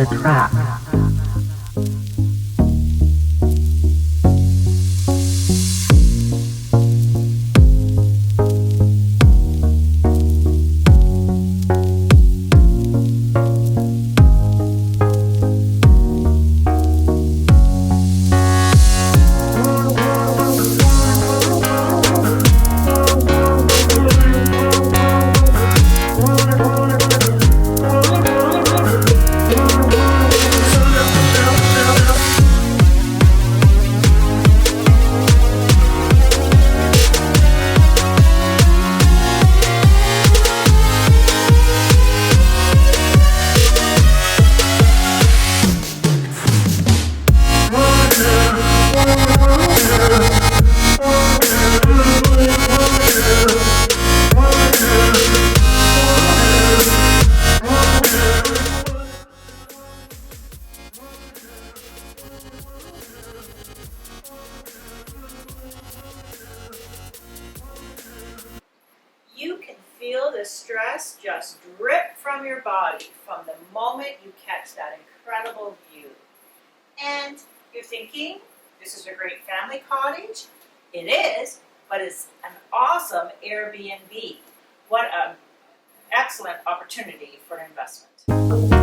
the track. You can feel the stress just drip from your body from the moment you catch that incredible view. And you're thinking, this is a great family cottage? It is, but it's an awesome Airbnb. What an excellent opportunity for investment.